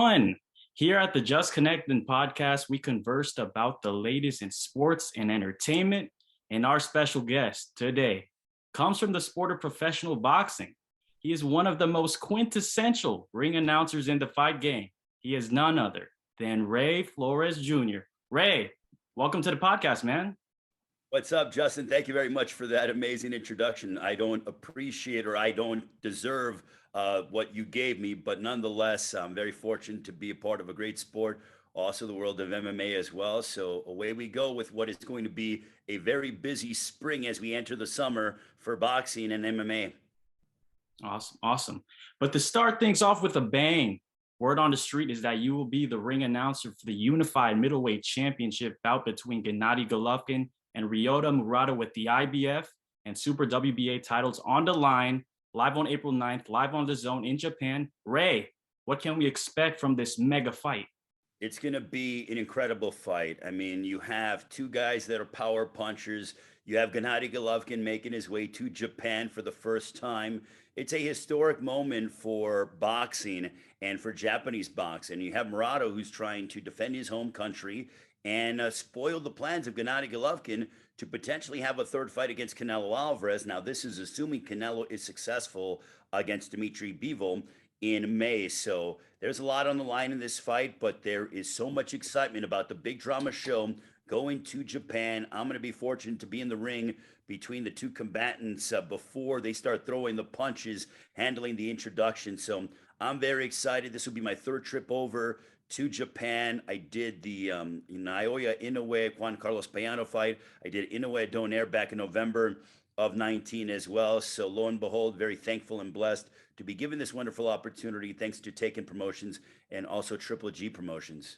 everyone. Here at the Connectin Podcast, we conversed about the latest in sports and entertainment, and our special guest today comes from the sport of professional boxing. He is one of the most quintessential ring announcers in the fight game. He is none other than Ray Flores Jr. Ray, welcome to the podcast, man. What's up, Justin? Thank you very much for that amazing introduction. I don't appreciate or I don't deserve what you gave me, but nonetheless, I'm very fortunate to be a part of a great sport, also the world of MMA as well. So away we go with what is going to be a very busy spring as we enter the summer for boxing and MMA. Awesome. But to start things off with a bang, word on the street is that you will be the ring announcer for the unified middleweight championship bout between Gennady Golovkin and Ryota Murata with the IBF and Super WBA titles on the line, live on April 9th, live on the Zone in Japan. Ray, what can we expect from this mega fight? It's going to be an incredible fight. I mean, you have two guys that are power punchers. You have Gennady Golovkin making his way to Japan for the first time. It's a historic moment for boxing and for Japanese boxing. You have Murata, who's trying to defend his home country and spoil the plans of Gennady Golovkin to potentially have a third fight against Canelo Alvarez. Now, this is assuming Canelo is successful against Dimitri Bivol in May. So there's a lot on the line in this fight, but there is so much excitement about the big drama show going to Japan. I'm going to be fortunate to be in the ring between the two combatants before they start throwing the punches, handling the introduction. So I'm very excited. This will be my third trip over to Japan. I did the Naoya Inoue Juan Carlos Payano fight. I did Inoue Donaire back in November of 19 as well. So lo and behold, very thankful and blessed to be given this wonderful opportunity thanks to Taken Promotions and also Triple G Promotions.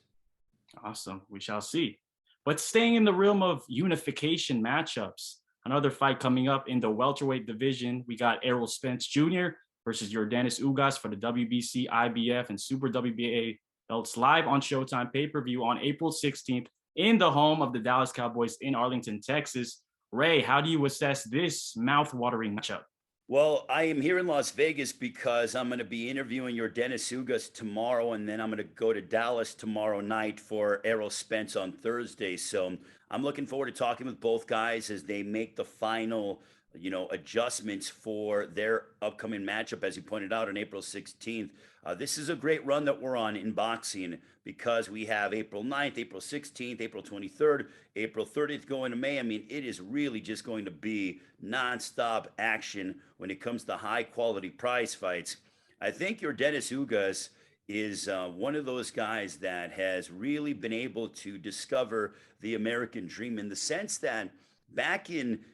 Awesome. We shall see. But staying in the realm of unification matchups, another fight coming up in the welterweight division. We got Errol Spence Jr. versus Yordenis Ugas for the WBC, IBF, and Super WBA belts live on Showtime pay-per-view on April 16th in the home of the Dallas Cowboys in Arlington, Texas. Ray, how do you assess this mouth-watering matchup? Well, I am here in Las Vegas because I'm going to be interviewing Yordenis Ugas tomorrow, and then I'm going to go to Dallas tomorrow night for Errol Spence on Thursday. So I'm looking forward to talking with both guys as they make the final adjustments for their upcoming matchup, as you pointed out, on April 16th. This is a great run that we're on in boxing because we have April 9th, April 16th, April 23rd, April 30th going to May. I mean, it is really just going to be nonstop action when it comes to high quality prize fights. I think Yordenis Ugas is one of those guys that has really been able to discover the American dream in the sense that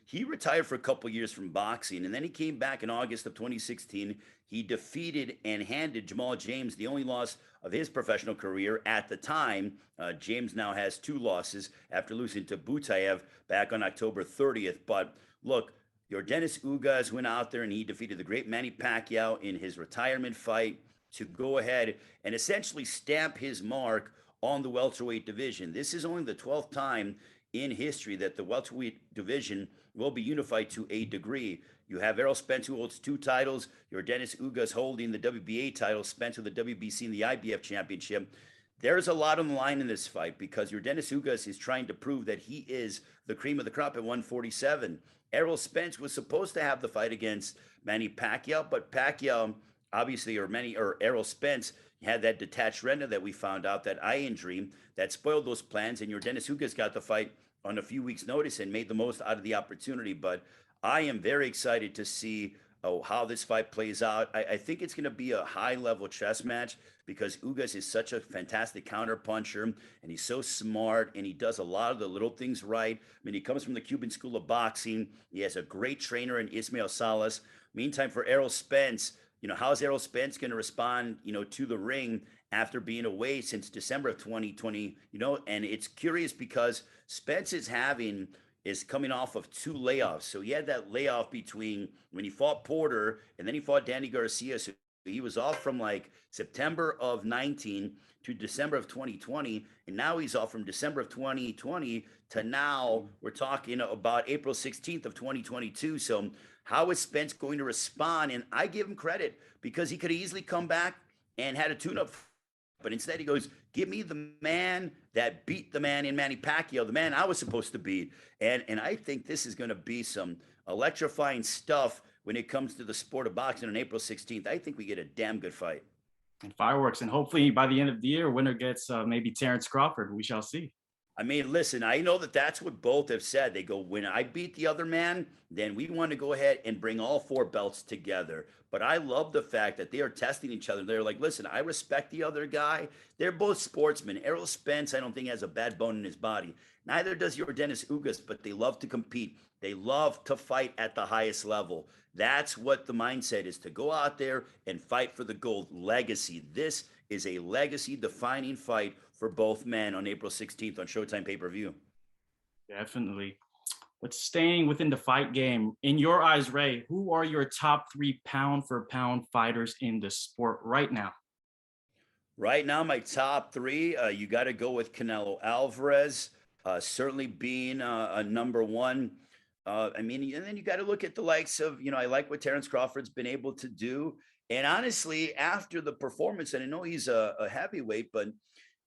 he retired for a couple years from boxing, and then he came back in August of 2016. He defeated and handed Jamal James the only loss of his professional career at the time. James now has 2 losses after losing to Butayev back on October 30th. But look, Yordenis Ugas went out there and he defeated the great Manny Pacquiao in his retirement fight to go ahead and essentially stamp his mark on the welterweight division. This is only the 12th time in history that the welterweight division will be unified to a degree. You have Errol Spence, who holds 2 titles, Yordenis Ugas holding the WBA title, Spence with the WBC and the IBF championship. There's a lot on the line in this fight because Yordenis Ugas is trying to prove that he is the cream of the crop at 147. Errol Spence was supposed to have the fight against Manny Pacquiao, but Pacquiao, obviously, or Errol Spence had that detached retina that we found out, that eye injury that spoiled those plans, and Yordenis Ugas got the fight on a few weeks' notice and made the most out of the opportunity. But I am very excited to see how this fight plays out. I think it's going to be a high-level chess match because Ugas is such a fantastic counter-puncher, and he's so smart, and he does a lot of the little things right. I mean, he comes from the Cuban School of Boxing. He has a great trainer in Ismael Salas. Meantime, for Errol Spence, how's Errol Spence going to respond, to the ring after being away since December of 2020? And it's curious because Spence is coming off of 2 layoffs. So he had that layoff between when he fought Porter and then he fought Danny Garcia. So he was off from like September of 19 to December of 2020. And now he's off from December of 2020 to now we're talking about April 16th of 2022. So how is Spence going to respond? And I give him credit because he could easily come back and had a tune-up But instead he goes, give me the man that beat the man in Manny Pacquiao, the man I was supposed to beat. And I think this is going to be some electrifying stuff when it comes to the sport of boxing on April 16th. I think we get a damn good fight. And fireworks. And hopefully by the end of the year, winner gets maybe Terrence Crawford. We shall see. I mean, listen, I know that that's what both have said. They go, when I beat the other man, then we want to go ahead and bring all four belts together. But I love the fact that they are testing each other. They're like, listen, I respect the other guy. They're both sportsmen. Errol Spence, I don't think has a bad bone in his body. Neither does your Dennis Ugas, but they love to compete. They love to fight at the highest level. That's what the mindset is, to go out there and fight for the gold legacy. This is a legacy defining fight for both men on April 16th on Showtime pay-per-view. Definitely. But staying within the fight game, in your eyes, Ray, who are your top 3 pound for pound fighters in the sport right now? Right now, my top 3, you got to go with Canelo Alvarez, certainly being a number 1. I mean, and then you got to look at the likes of, I like what Terrence Crawford's been able to do. And honestly, after the performance, and I know he's a heavyweight, but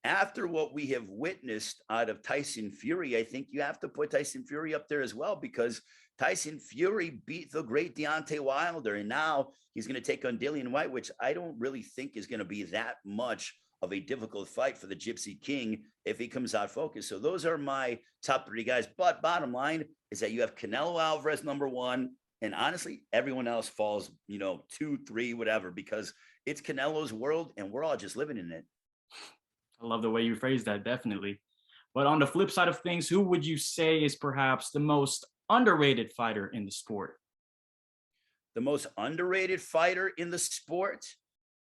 after what we have witnessed out of Tyson Fury, I think you have to put Tyson Fury up there as well, because Tyson Fury beat the great Deontay Wilder, and now he's going to take on Dillian White, which I don't really think is going to be that much of a difficult fight for the Gypsy King if he comes out focused. So those are my top 3 guys. But bottom line is that you have Canelo Alvarez number 1, and honestly, everyone else falls, 2, 3, whatever, because it's Canelo's world, and we're all just living in it. I love the way you phrased that, definitely. But on the flip side of things, who would you say is perhaps the most underrated fighter in the sport? The most underrated fighter in the sport?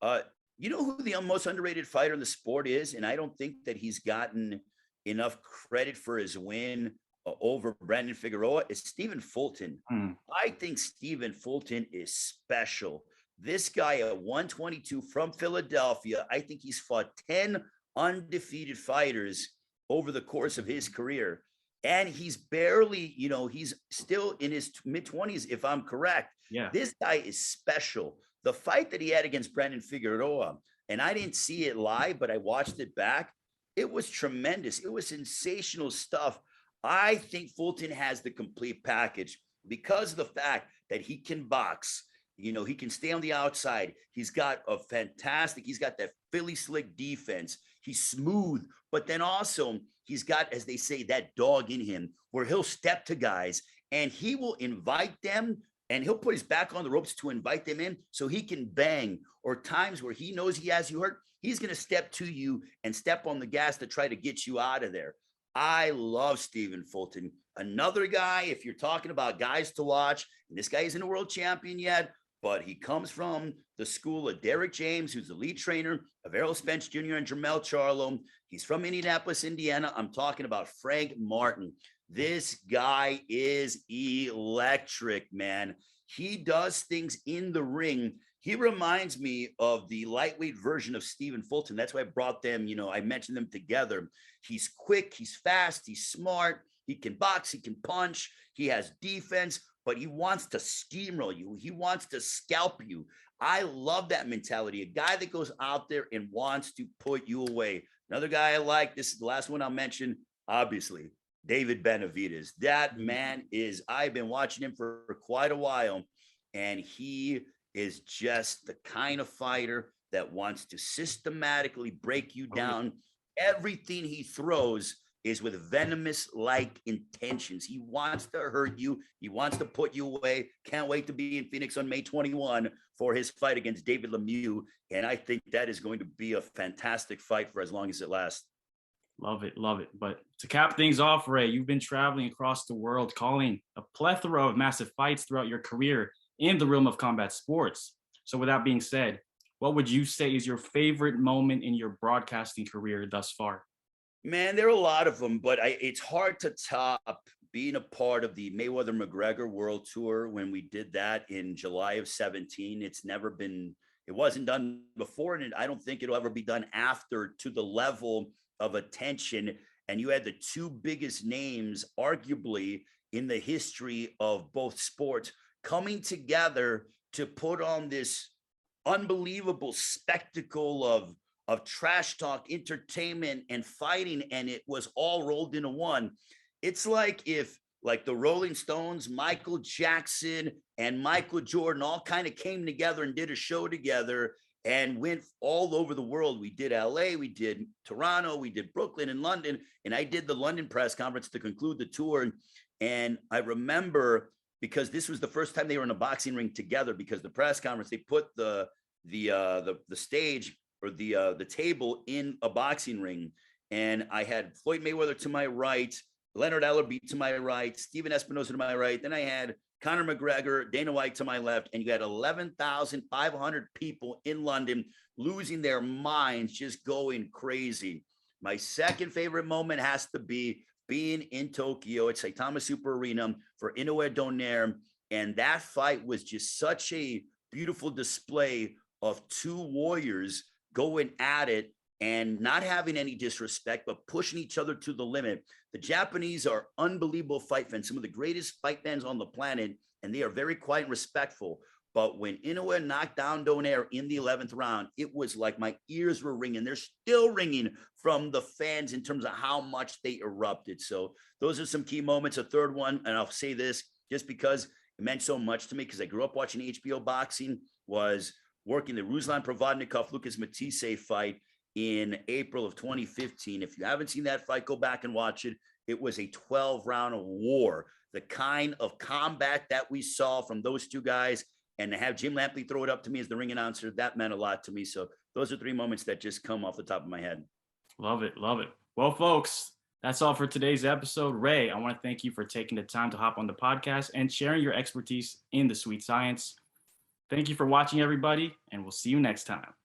You know who the most underrated fighter in the sport is? And I don't think that he's gotten enough credit for his win over Brandon Figueroa, is Stephen Fulton. I think Stephen Fulton is special. This guy at 122 from Philadelphia, I think he's fought 10 undefeated fighters over the course of his career. And he's barely, he's still in his mid-20s, if I'm correct. Yeah. This guy is special. The fight that he had against Brandon Figueroa, and I didn't see it live, but I watched it back. It was tremendous. It was sensational stuff. I think Fulton has the complete package because of the fact that he can box. He can stay on the outside. He's got that Philly slick defense. He's smooth, but then also he's got, as they say, that dog in him where he'll step to guys and he will invite them, and he'll put his back on the ropes to invite them in so he can bang, or times where he knows he has you hurt, he's going to step to you and step on the gas to try to get you out of there. I love Stephen Fulton. Another guy, if you're talking about guys to watch, and this guy isn't a world champion yet, but he comes from the school of Derek James, who's the lead trainer of Errol Spence Jr. and Jermell Charlo. He's from Indianapolis, Indiana. I'm talking about Frank Martin. This guy is electric, man. He does things in the ring. He reminds me of the lightweight version of Stephen Fulton. That's why I brought them, I mentioned them together. He's quick, he's fast, he's smart, he can box, he can punch, he has defense, but he wants to steamroll you. He wants to scalp you. I love that mentality. A guy that goes out there and wants to put you away. Another guy I like, this is the last one I'll mention, obviously, David Benavidez. That man I've been watching him for quite a while, and he is just the kind of fighter that wants to systematically break you down. Everything he throws is with venomous-like intentions. He wants to hurt you. He wants to put you away. Can't wait to be in Phoenix on May 21 for his fight against David Lemieux. And I think that is going to be a fantastic fight for as long as it lasts. Love it, love it. But to cap things off, Ray, you've been traveling across the world, calling a plethora of massive fights throughout your career in the realm of combat sports. So with that being said, what would you say is your favorite moment in your broadcasting career thus far? Man, there are a lot of them, but it's hard to top being a part of the Mayweather-McGregor World Tour when we did that in July of 17. It wasn't done before, and I don't think it'll ever be done after to the level of attention. And you had the two biggest names, arguably, in the history of both sports coming together to put on this unbelievable spectacle of trash talk, entertainment, and fighting, and it was all rolled into one. It's like if like the Rolling Stones, Michael Jackson, and Michael Jordan all kind of came together and did a show together and went all over the world. We did LA, we did Toronto, we did Brooklyn and London, and I did the London press conference to conclude the tour. And I remember, because this was the first time they were in a boxing ring together, because the press conference, they put the stage or the table in a boxing ring, and I had Floyd Mayweather to my right, Leonard Ellerbe to my right, Steven Espinosa to my right. Then I had Conor McGregor, Dana White to my left, and you had 11,500 people in London losing their minds, just going crazy. My second favorite moment has to be being in Tokyo at Saitama Super Arena for Inoue Donaire. And that fight was just such a beautiful display of two warriors going at it and not having any disrespect, but pushing each other to the limit. The Japanese are unbelievable fight fans, some of the greatest fight fans on the planet, and they are very quiet and respectful. But when Inoue knocked down Donaire in the 11th round, it was like my ears were ringing. They're still ringing from the fans in terms of how much they erupted. So those are some key moments. A third one, and I'll say this just because it meant so much to me, because I grew up watching HBO boxing, was working the Ruslan Provodnikov Lucas Matisse fight in April of 2015. If you haven't seen that fight, go back and watch it. It was a 12-round war. The kind of combat that we saw from those two guys, and to have Jim Lampley throw it up to me as the ring announcer, that meant a lot to me. So those are three moments that just come off the top of my head. Love it. Love it. Well, folks, that's all for today's episode. Ray, I want to thank you for taking the time to hop on the podcast and sharing your expertise in the sweet science. Thank you for watching, everybody, and we'll see you next time.